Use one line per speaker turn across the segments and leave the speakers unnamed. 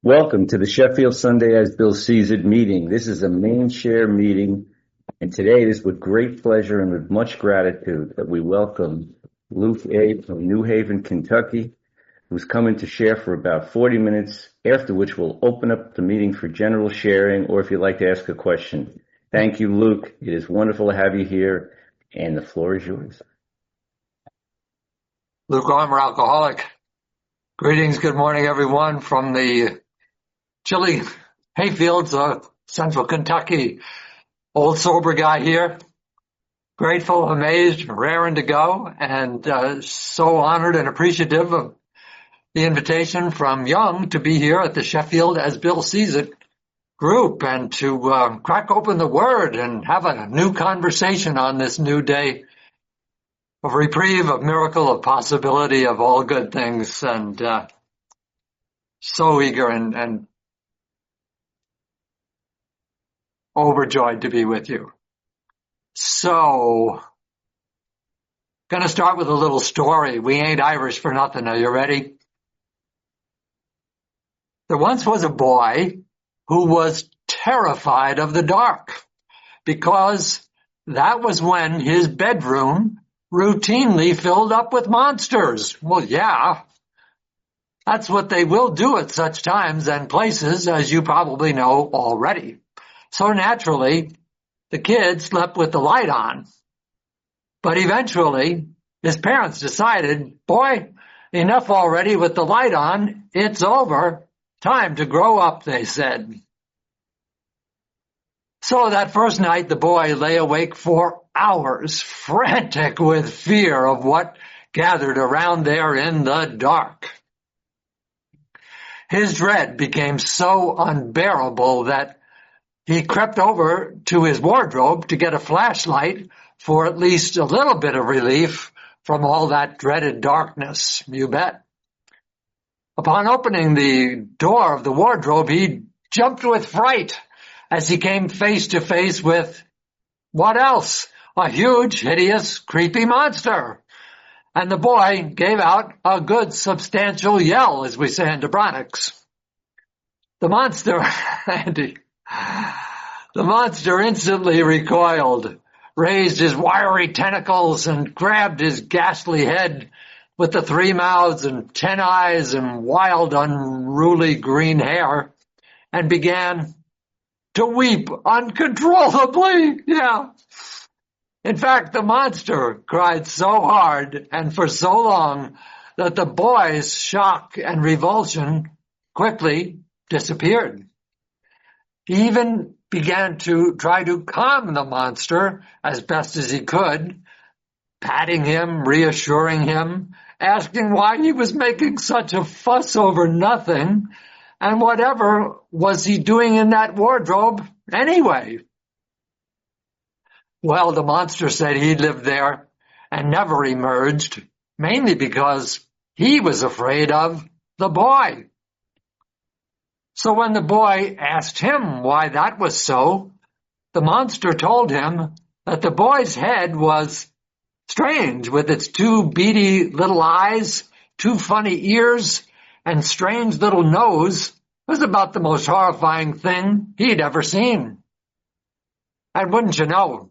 Welcome to the Sheffield Sunday as Bill Sees It meeting. This is a main share meeting, and today it is with great pleasure and with much gratitude that we welcome Luke A. from New Haven, Kentucky, who's coming to share for about 40 minutes, after which we'll open up the meeting for general sharing or if you'd like to ask a question. Thank you, Luke. It is wonderful to have you here, and the floor is yours.
Lukewarm alcoholic. Greetings, good morning, everyone, from the chilly hayfields of central Kentucky. Old sober guy here. Grateful, amazed, raring to go, and so honored and appreciative of the invitation from Young to be here at the Sheffield as Bill Sees It group and to crack open the Word and have a new conversation on this new day of reprieve, of miracle, of possibility, of all good things, and so eager and overjoyed to be with you. So, gonna start with a little story. We ain't Irish for nothing. Are you ready? There once was a boy who was terrified of the dark because that was when his bedroom routinely filled up with monsters. Well, yeah, that's what they will do at such times and places, as you probably know already. So naturally, the kid slept with the light on. But eventually, his parents decided, boy, enough already with the light on. It's over. Time to grow up, they said. So that first night, the boy lay awake for hours, frantic with fear of what gathered around there in the dark. His dread became so unbearable that he crept over to his wardrobe to get a flashlight for at least a little bit of relief from all that dreaded darkness, you bet. Upon opening the door of the wardrobe, he jumped with fright as he came face to face with, what else? A huge, hideous, creepy monster. And the boy gave out a good substantial yell, as we say in Debronics. The monster, Andy, the monster instantly recoiled, raised his wiry tentacles and grabbed his ghastly head with the 3 mouths and 10 eyes and wild, unruly green hair, and began to weep uncontrollably. Yeah. In fact, the monster cried so hard and for so long that the boy's shock and revulsion quickly disappeared. He even began to try to calm the monster as best as he could, patting him, reassuring him, asking why he was making such a fuss over nothing, and whatever was he doing in that wardrobe anyway? Well, the monster said he lived there and never emerged, mainly because he was afraid of the boy. So when the boy asked him why that was so, the monster told him that the boy's head was strange, with its 2 beady little eyes, 2 funny ears, and strange little nose. Was about the most horrifying thing he'd ever seen. And wouldn't you know,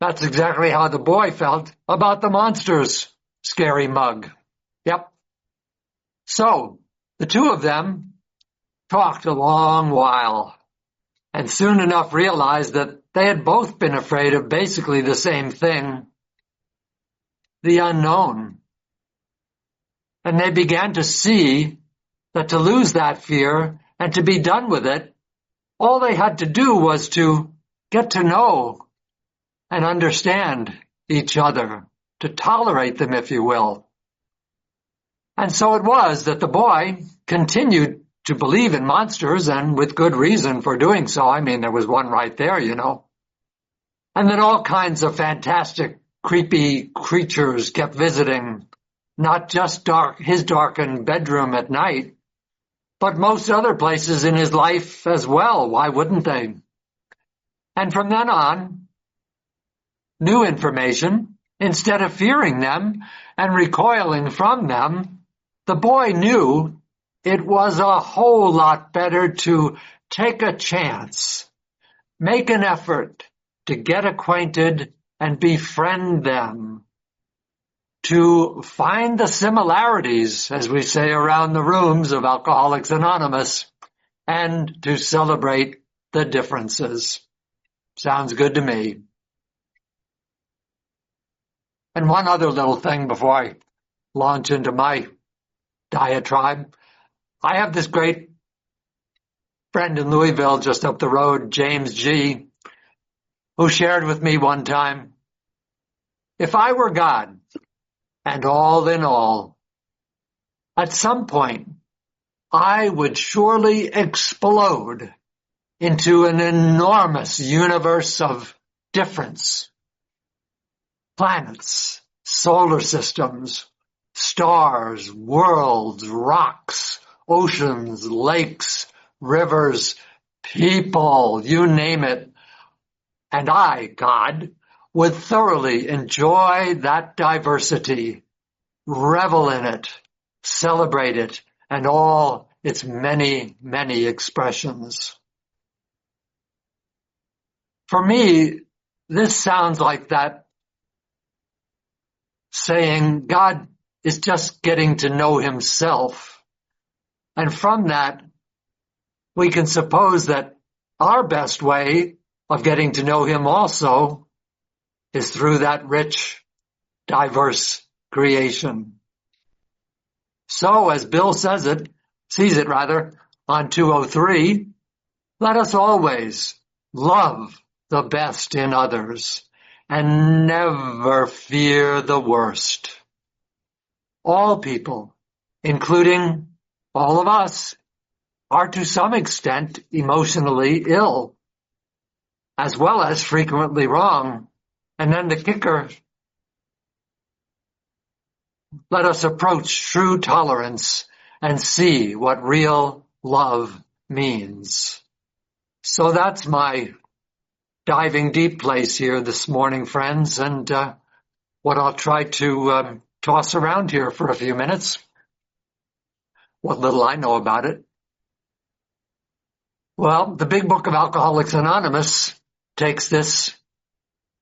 that's exactly how the boy felt about the monster's scary mug. Yep. So, the two of them talked a long while, and soon enough realized that they had both been afraid of basically the same thing, the unknown. And they began to see that to lose that fear and to be done with it, all they had to do was to get to know and understand each other, to tolerate them, if you will. And so it was that the boy continued to believe in monsters, and with good reason for doing so. I mean, there was one right there, you know. And then all kinds of fantastic, creepy creatures kept visiting, not just his darkened bedroom at night, but most other places in his life as well. Why wouldn't they? And from then on, new information, instead of fearing them and recoiling from them, the boy knew it was a whole lot better to take a chance, make an effort to get acquainted and befriend them, to find the similarities, as we say around the rooms of Alcoholics Anonymous, and to celebrate the differences. Sounds good to me. And one other little thing before I launch into my diatribe. I have this great friend in Louisville, just up the road, James G., who shared with me one time, if I were God, and all in all, at some point, I would surely explode into an enormous universe of difference. Planets, solar systems, stars, worlds, rocks, oceans, lakes, rivers, people, you name it. And I, God, would thoroughly enjoy that diversity, revel in it, celebrate it, and all its many, many expressions. For me, this sounds like that saying God is just getting to know himself. And from that, we can suppose that our best way of getting to know him also is through that rich, diverse creation. So, as Bill sees it on 203, let us always love the best in others and never fear the worst. All people, including all of us, are to some extent emotionally ill, as well as frequently wrong. And then the kicker, let us approach true tolerance and see what real love means. So that's my diving deep place here this morning, friends, and what I'll try to toss around here for a few minutes, what little I know about it. Well, the Big Book of Alcoholics Anonymous takes this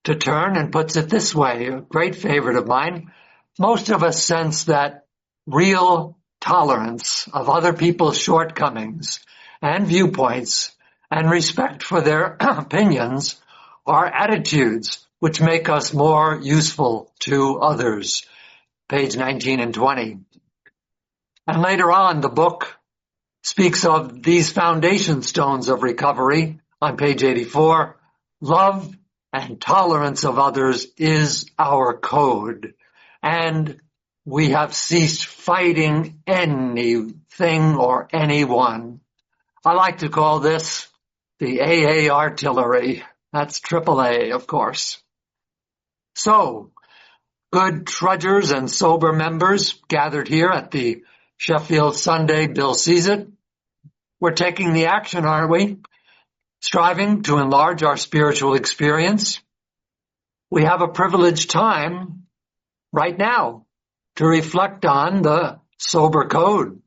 to turn and puts it this way, a great favorite of mine. Most of us sense that real tolerance of other people's shortcomings and viewpoints and respect for their opinions are attitudes which make us more useful to others. Page 19 and 20. And later on, the book speaks of these foundation stones of recovery on page 84. Love and tolerance of others is our code, and we have ceased fighting anything or anyone. I like to call this the AA artillery. That's AAA, of course. So, good trudgers and sober members gathered here at the Sheffield Sunday, Bill sees it. We're taking the action, aren't we? Striving to enlarge our spiritual experience. We have a privileged time right now to reflect on the sober code,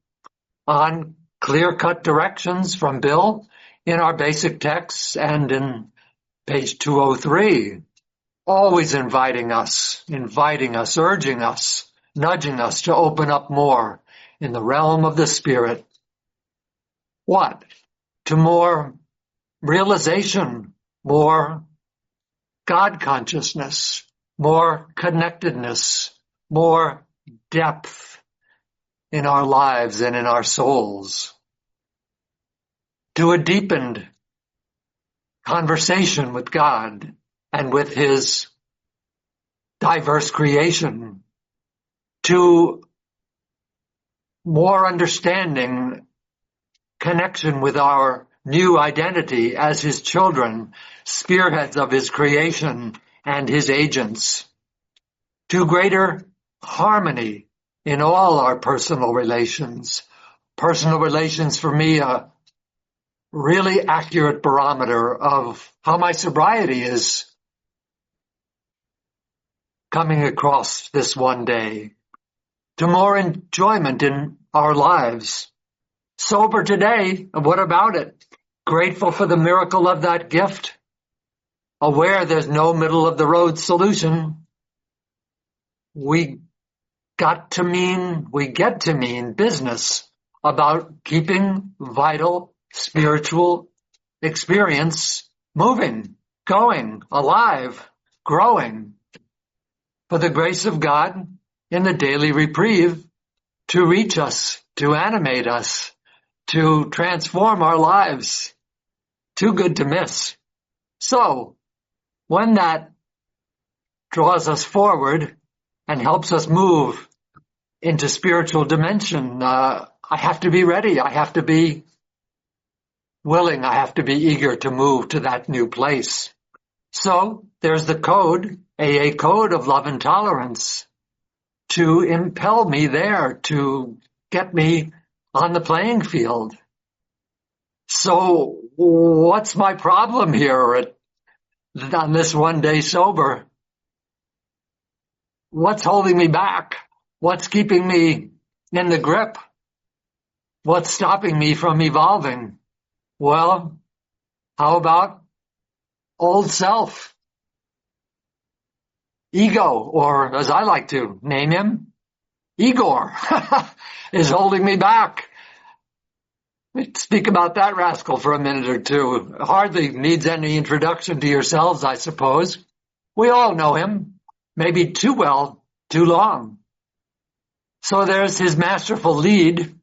on clear-cut directions from Bill in our basic texts and in page 203, always inviting us, urging us, nudging us to open up more in the realm of the spirit. What? To more realization, more God consciousness, more connectedness, more depth in our lives and in our souls. To a deepened conversation with God and with his diverse creation. To more understanding, connection with our new identity as his children, spearheads of his creation and his agents. To greater harmony in all our personal relations. Personal relations for me, a really accurate barometer of how my sobriety is coming across this one day. To more enjoyment in our lives, Sober today, what about it? Grateful for the miracle of that gift. Aware there's no middle of the road solution. We get to mean business about keeping vital spiritual experience moving, going, alive, growing. For the grace of God in the daily reprieve to reach us, to animate us, to transform our lives. Too good to miss. So, when that draws us forward and helps us move into spiritual dimension, I have to be ready. I have to be willing. I have to be eager to move to that new place. So there's the code, AA code of love and tolerance, to impel me there, to get me on the playing field. So what's my problem here on this one day sober? What's holding me back? What's keeping me in the grip? What's stopping me from evolving? Well, how about old self? Ego, or as I like to name him, Igor, is holding me back. Let's speak about that rascal for a minute or two. Hardly needs any introduction to yourselves, I suppose. We all know him, maybe too well, too long. So there's his masterful lead,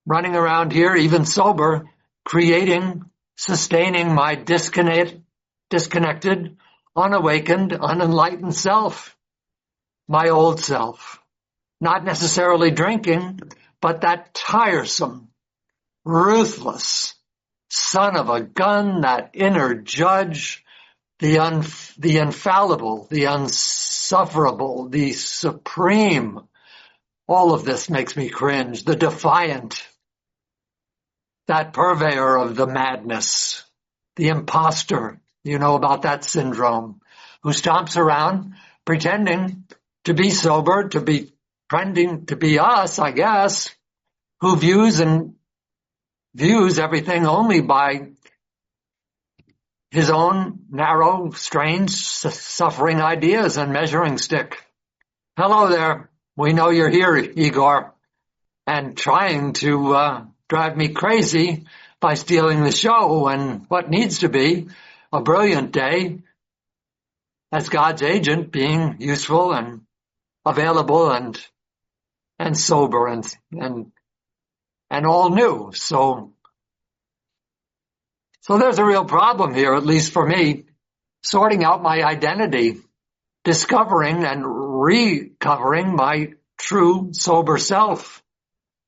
running around here, even sober, creating, sustaining my disconnected, unawakened, unenlightened self, my old self. Not necessarily drinking, but that tiresome, ruthless son of a gun, that inner judge, the infallible, the unsufferable, the supreme. All of this makes me cringe. The defiant, that purveyor of the madness, the imposter, you know about that syndrome, who stomps around pretending to be sober, to be pretending to be us, I guess, who views everything only by his own narrow, strange, suffering ideas and measuring stick. Hello there. We know you're here, Igor, and trying to drive me crazy by stealing the show and what needs to be a brilliant day as God's agent, being useful and available and sober and all new. So there's a real problem here, at least for me, sorting out my identity, discovering and recovering my true sober self,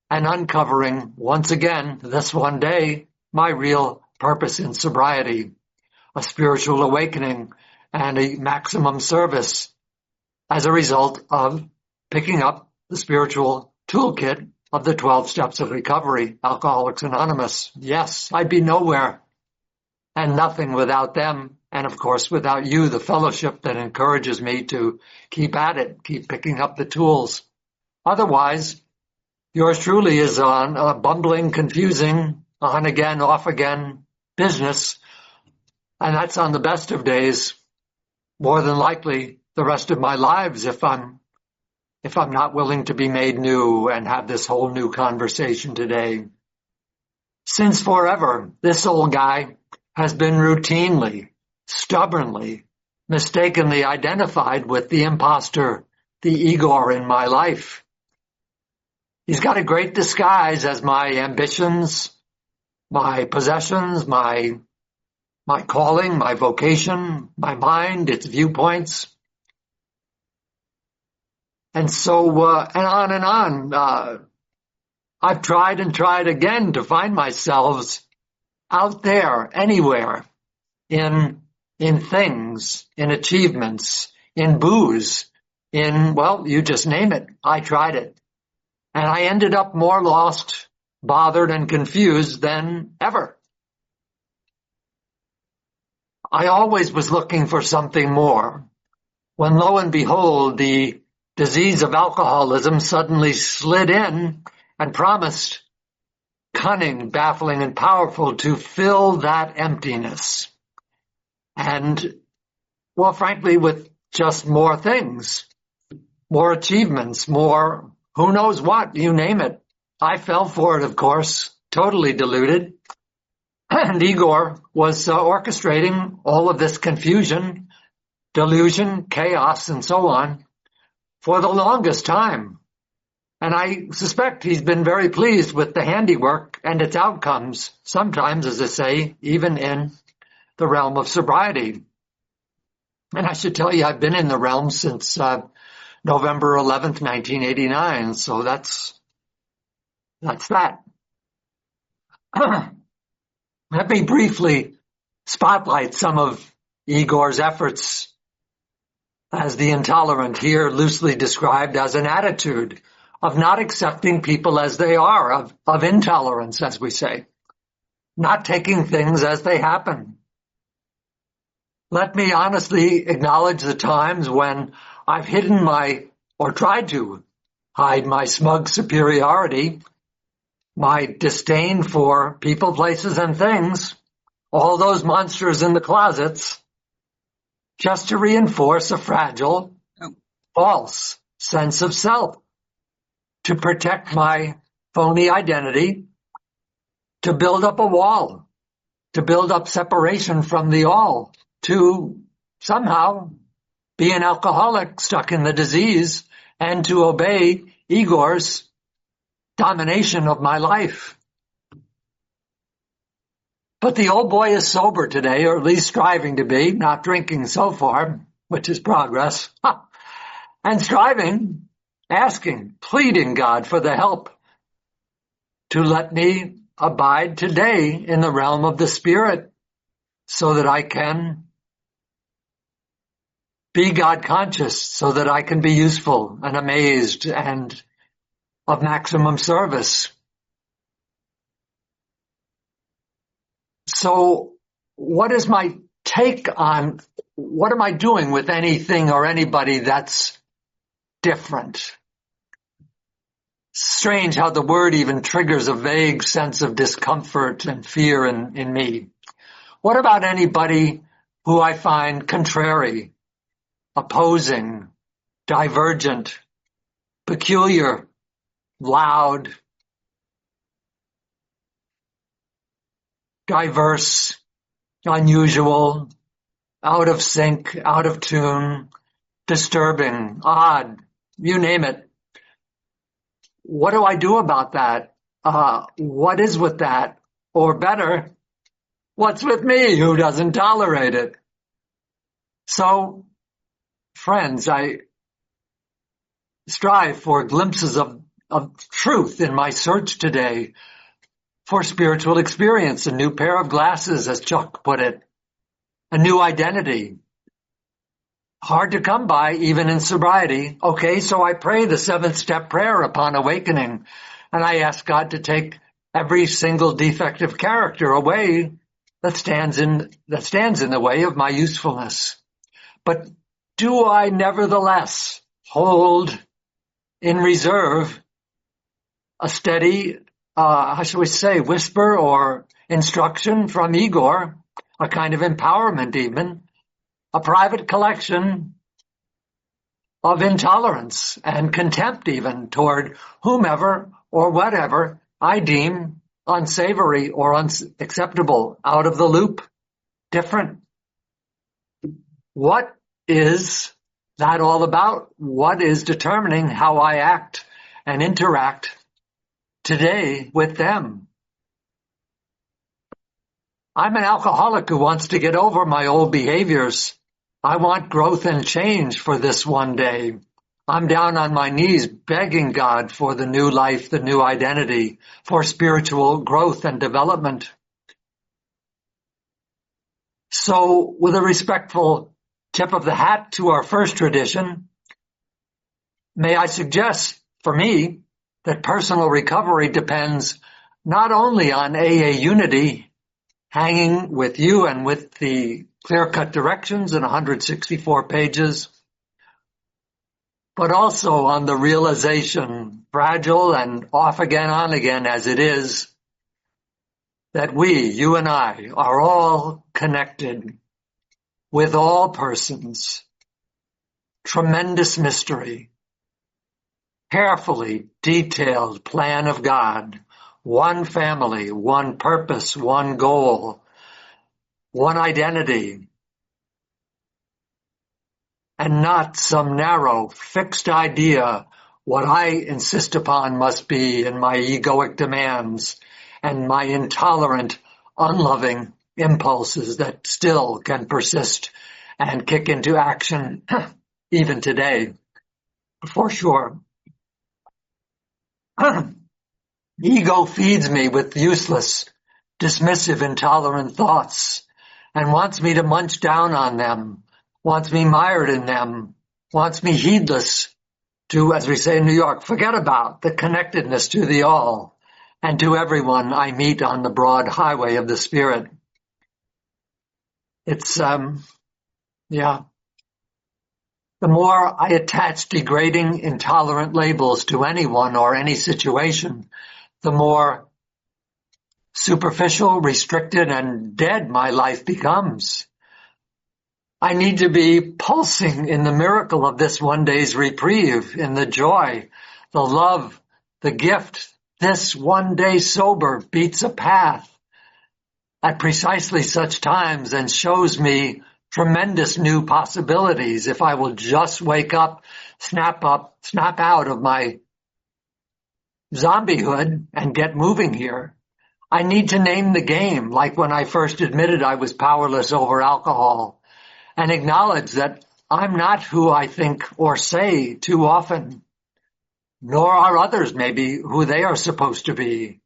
and uncovering once again this one day my real purpose in sobriety, a spiritual awakening and a maximum service as a result of picking up the spiritual toolkit of the 12 steps of recovery, Alcoholics Anonymous. Yes, I'd be nowhere and nothing without them. And of course, without you, the fellowship that encourages me to keep at it, keep picking up the tools. Otherwise, yours truly is on a bumbling, confusing, on again, off again business. And that's on the best of days, more than likely the rest of my lives if I'm not willing to be made new and have this whole new conversation today. Since forever, this old guy has been routinely, stubbornly, mistakenly identified with the imposter, the Igor in my life. He's got a great disguise as my ambitions, my possessions, my calling, my vocation, my mind, its viewpoints. And so, and on and on. I've tried and tried again to find myself out there, anywhere, in things, in achievements, in booze, in, well, you just name it. I tried it. And I ended up more lost, bothered, and confused than ever. I always was looking for something more, when lo and behold, the disease of alcoholism suddenly slid in and promised cunning, baffling, and powerful to fill that emptiness. And, well, frankly, with just more things, more achievements, more who knows what, you name it. I fell for it, of course, totally deluded. And Igor was orchestrating all of this confusion, delusion, chaos, and so on for the longest time. And I suspect he's been very pleased with the handiwork and its outcomes, sometimes, as I say, even in the realm of sobriety. And I should tell you, I've been in the realm since November 11th, 1989. So that's that. Let me briefly spotlight some of Igor's efforts as the intolerant, here loosely described as an attitude of not accepting people as they are, of intolerance, as we say, not taking things as they happen. Let me honestly acknowledge the times when I've hidden or tried to hide my smug superiority, my disdain for people, places, and things, all those monsters in the closets, just to reinforce a fragile, false sense of self, to protect my phony identity, to build up a wall, to build up separation from the all, to somehow be an alcoholic stuck in the disease, and to obey Igor's domination of my life. But the old boy is sober today, or at least striving to be, not drinking so far, which is progress, and striving, asking, pleading God for the help to let me abide today in the realm of the Spirit so that I can be God conscious, so that I can be useful and amazed and of maximum service. So what is my take on what am I doing with anything or anybody that's different? Strange how the word even triggers a vague sense of discomfort and fear in me. What about anybody who I find contrary, opposing, divergent, peculiar, loud, diverse, unusual, out of sync, out of tune, disturbing, odd, you name it. What do I do about that? What is with that? Or better, what's with me who doesn't tolerate it? So, friends, I strive for glimpses of truth in my search today for spiritual experience, a new pair of glasses, as Chuck put it, a new identity. Hard to come by, even in sobriety. Okay, so I pray the 7th-step prayer upon awakening, and I ask God to take every single defective character away that stands in the way of my usefulness. But do I nevertheless hold in reserve a steady, how shall we say, whisper or instruction from Igor, a kind of empowerment even, a private collection of intolerance and contempt even toward whomever or whatever I deem unsavory or unacceptable, out of the loop, different. What is that all about? What is determining how I act and interact today with them? I'm an alcoholic who wants to get over my old behaviors. I want growth and change for this one day. I'm down on my knees begging God for the new life, the new identity, for spiritual growth and development. So, with a respectful tip of the hat to our first tradition, may I suggest, for me, that personal recovery depends not only on AA unity, hanging with you and with the clear-cut directions in 164 pages, but also on the realization, fragile and off again, on again as it is, that we, you and I, are all connected with all persons. Tremendous mystery. Carefully detailed plan of God. One family, one purpose, one goal, one identity. And not some narrow, fixed idea, what I insist upon must be in my egoic demands and my intolerant, unloving impulses that still can persist and kick into action even today. For sure. Ego feeds me with useless, dismissive, intolerant thoughts and wants me to munch down on them, wants me mired in them, wants me heedless to, as we say in New York, forget about the connectedness to the all and to everyone I meet on the broad highway of the Spirit. It's, The more I attach degrading, intolerant labels to anyone or any situation, the more superficial, restricted, and dead my life becomes. I need to be pulsing in the miracle of this one day's reprieve, in the joy, the love, the gift. This one day sober beats a path at precisely such times and shows me tremendous new possibilities if I will just wake up, snap out of my zombiehood and get moving here. I need to name the game, like when I first admitted I was powerless over alcohol, and acknowledge that I'm not who I think or say too often, nor are others maybe who they are supposed to be.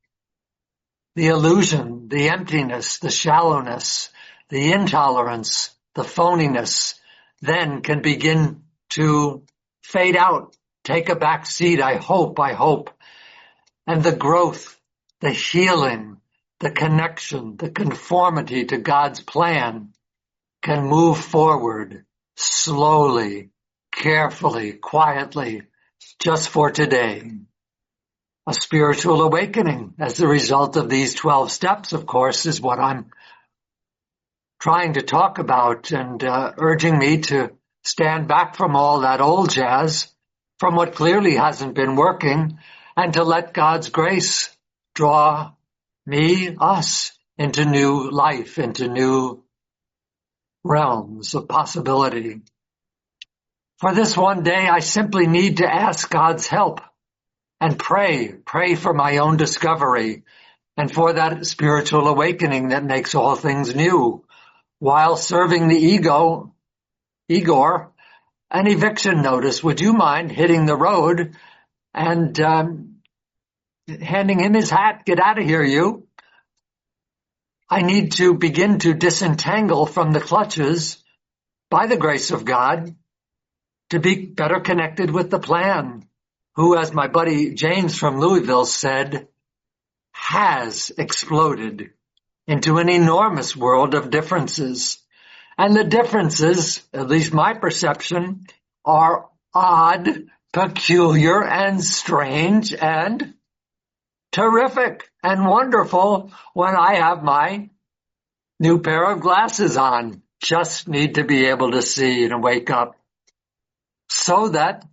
The illusion, the emptiness, the shallowness, the intolerance, the phoniness, then can begin to fade out, take a back seat, I hope. And the growth, the healing, the connection, the conformity to God's plan can move forward slowly, carefully, quietly, just for today. A spiritual awakening as the result of these 12 steps, of course, is what I'm trying to talk about and urging me to stand back from all that old jazz, from what clearly hasn't been working, and to let God's grace draw us into new life, into new realms of possibility. For this one day, I simply need to ask God's help and pray for my own discovery and for that spiritual awakening that makes all things new, while serving the Igor, an eviction notice. Would you mind hitting the road and handing him his hat? Get out of here, you. I need to begin to disentangle from the clutches, by the grace of God, to be better connected with the plan, who, as my buddy James from Louisville said, has exploded into an enormous world of differences. And the differences, at least my perception, are odd, peculiar, and strange, and terrific and wonderful when I have my new pair of glasses on. Just need to be able to see and wake up so that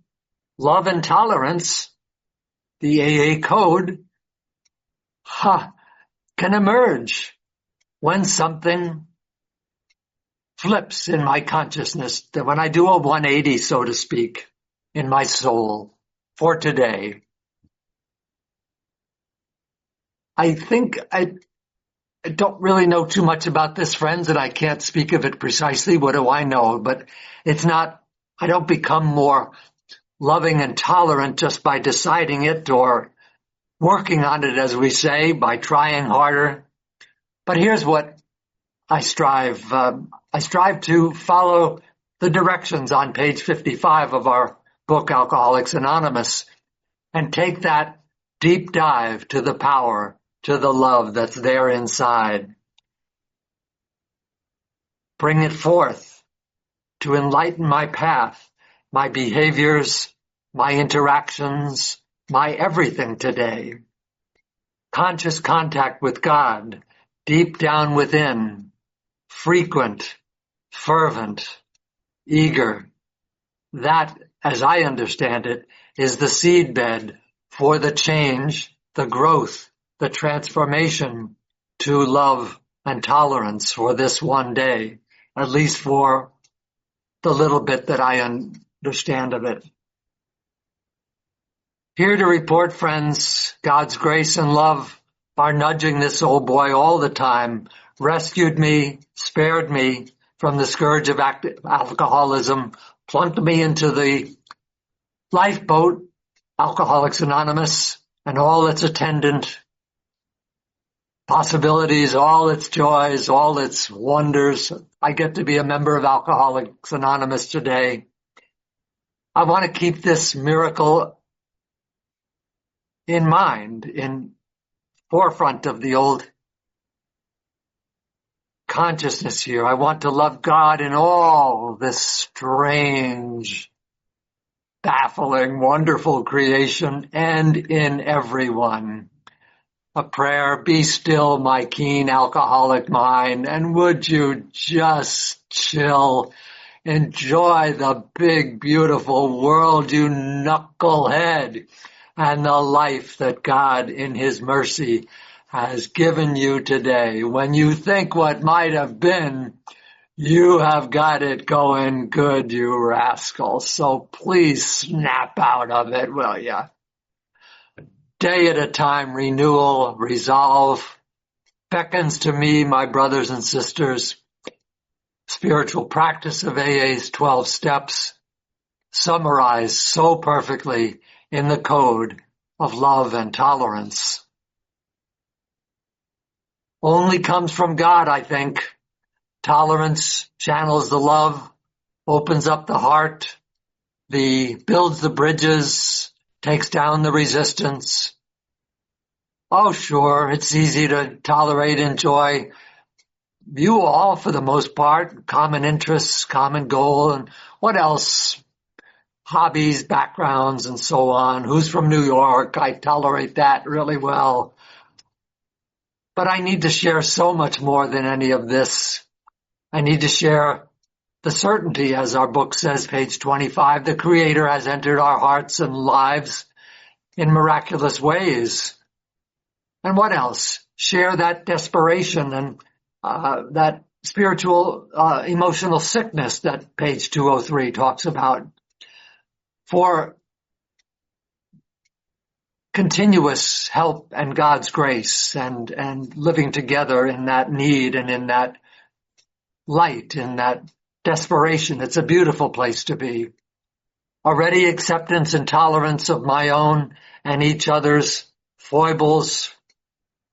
love and tolerance, the AA code, can emerge when something flips in my consciousness, that when I do a 180, so to speak, in my soul for today. I think I don't really know too much about this, friends, and I can't speak of it precisely. What do I know? But I don't become more loving and tolerant just by deciding it or working on it, as we say, by trying harder. But here's what I strive to follow the directions on page 55 of our book, Alcoholics Anonymous, and take that deep dive to the power, to the love that's there inside. Bring it forth to enlighten my path, my behaviors, my interactions, my everything today. Conscious contact with God deep down within, frequent, fervent, eager. That, as I understand it, is the seedbed for the change, the growth, the transformation to love and tolerance for this one day, at least for the little bit that I understand of it. Here to report, friends, God's grace and love are nudging this old boy all the time, rescued me, spared me from the scourge of alcoholism, plunked me into the lifeboat, Alcoholics Anonymous, and all its attendant possibilities, all its joys, all its wonders. I get to be a member of Alcoholics Anonymous today. I want to keep this miracle in mind, in forefront of the old consciousness here. I want to love God in all this strange, baffling, wonderful creation and in everyone. A prayer, be still, my keen alcoholic mind, and would you just chill, enjoy the big, beautiful world, you knucklehead, and the life that God in His mercy has given you today. When you think what might have been, you have got it going good, you rascal. So please snap out of it, will ya? Day at a time, renewal, resolve beckons to me, my brothers and sisters. Spiritual practice of AA's 12 steps, summarized so perfectly in the code of love and tolerance. Only comes from God, I think. Tolerance channels the love, opens up the heart, builds the bridges, takes down the resistance. Oh, sure, it's easy to tolerate, enjoy. You all, for the most part, common interests, common goal, and what else? Hobbies, backgrounds, and so on. Who's from New York? I tolerate that really well. But I need to share so much more than any of this. I need to share the certainty, as our book says, page 25, the Creator has entered our hearts and lives in miraculous ways. And what else? Share that desperation and that spiritual, emotional sickness that page 203 talks about. For continuous help and God's grace and living together in that need and in that light, in that desperation. It's a beautiful place to be. Already acceptance and tolerance of my own and each other's foibles,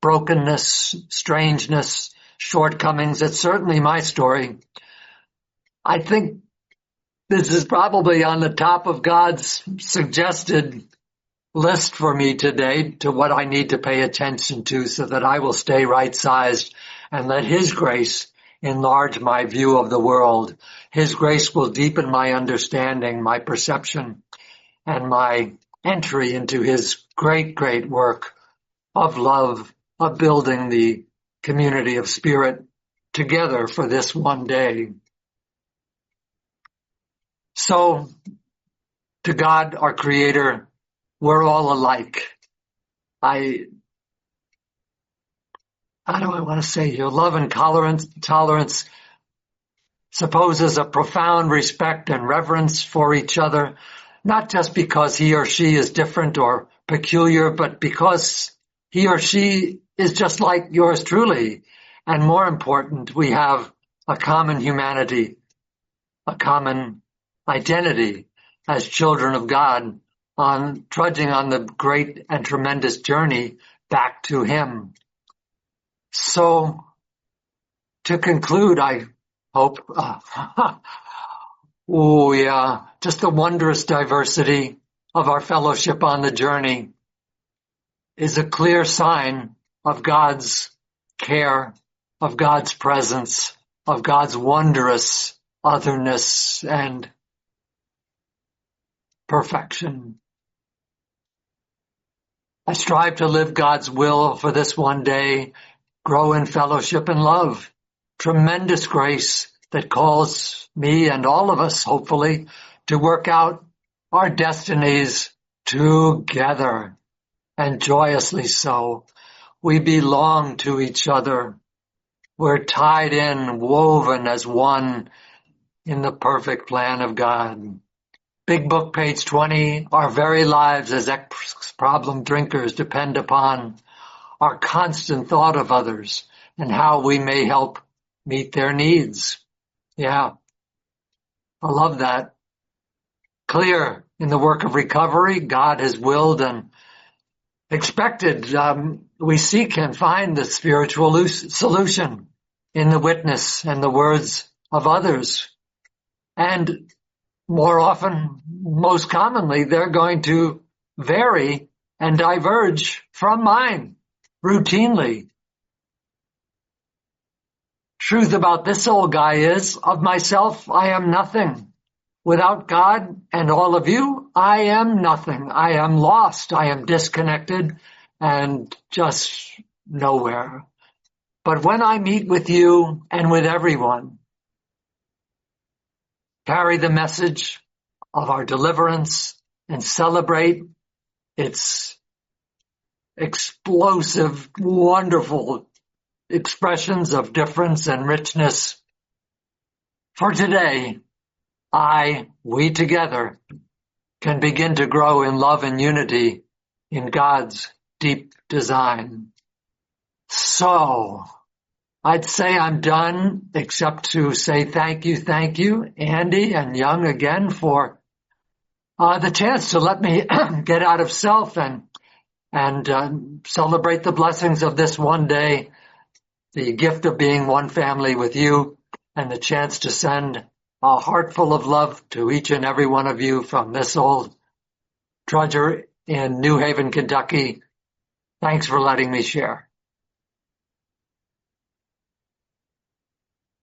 brokenness, strangeness, shortcomings. It's certainly my story. I think this is probably on the top of God's suggested list for me today to what I need to pay attention to so that I will stay right-sized and let His grace enlarge my view of the world. His grace will deepen my understanding, my perception, and my entry into His great, great work of love, of building the community of spirit together for this one day. So, to God, our Creator, we're all alike. How do I want to say here? Love and tolerance supposes a profound respect and reverence for each other, not just because he or she is different or peculiar, but because he or she is just like yours truly. And more important, we have a common humanity, a common identity as children of God, trudging on the great and tremendous journey back to Him. So, to conclude, I hope, just the wondrous diversity of our fellowship on the journey is a clear sign of God's care, of God's presence, of God's wondrous otherness and perfection. I strive to live God's will for this one day, grow in fellowship and love. Tremendous grace that calls me and all of us, hopefully, to work out our destinies together, and joyously so. We belong to each other. We're tied in, woven as one in the perfect plan of God. Big Book, page 20, our very lives as ex-problem drinkers depend upon our constant thought of others and how we may help meet their needs. Yeah, I love that. Clear in the work of recovery, God has willed and expected. We seek and find the spiritual solution in the witness and the words of others. And more often, most commonly, they're going to vary and diverge from mine routinely. Truth about this old guy is, of myself, I am nothing. Without God and all of you, I am nothing. I am lost. I am disconnected and just nowhere. But when I meet with you and with everyone, carry the message of our deliverance and celebrate its explosive, wonderful expressions of difference and richness. For today, we together can begin to grow in love and unity in God's deep design. So, I'd say I'm done, except to say thank you, Andy and Young again for the chance to let me get out of self and celebrate the blessings of this one day, the gift of being one family with you, and the chance to send a heart full of love to each and every one of you from this old trudger in New Haven, Kentucky. Thanks for letting me share.